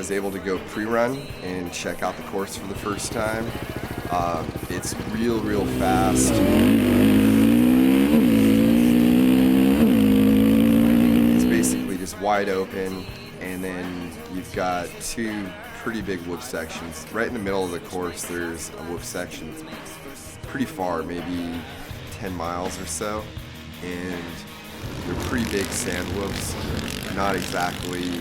was able to go pre-run and check out the course for the first time. It's real fast. It's basically just wide open, and then you've got two pretty big whoop sections. Right in the middle of the course, there's a whoop section pretty far, maybe 10 miles or so, and they're pretty big sand whoops. Not exactly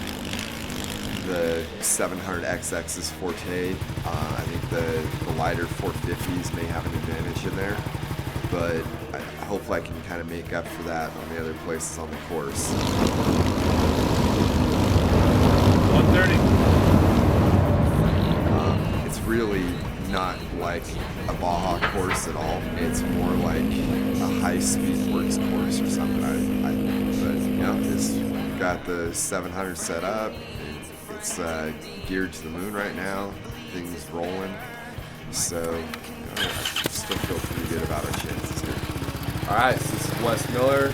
the 700XX's forte. I think the lighter 450s may have an advantage in there, but hopefully I can kind of make up for that on the other places on the course. 130. It's really not like a Baja course at all. It's more like a high-speed works course or something. I but you know, it's got the 700 set up. It's geared to the moon right now. Things rolling, so you know, I still feel pretty good about our chances here. All right, so this is Wes Miller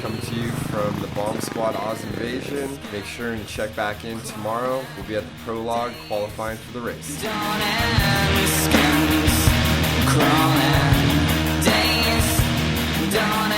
coming to you from the Bomb Squad Oz Invasion. Make sure and check back in tomorrow. We'll be at the prologue qualifying for the race. Crawling days, dawn.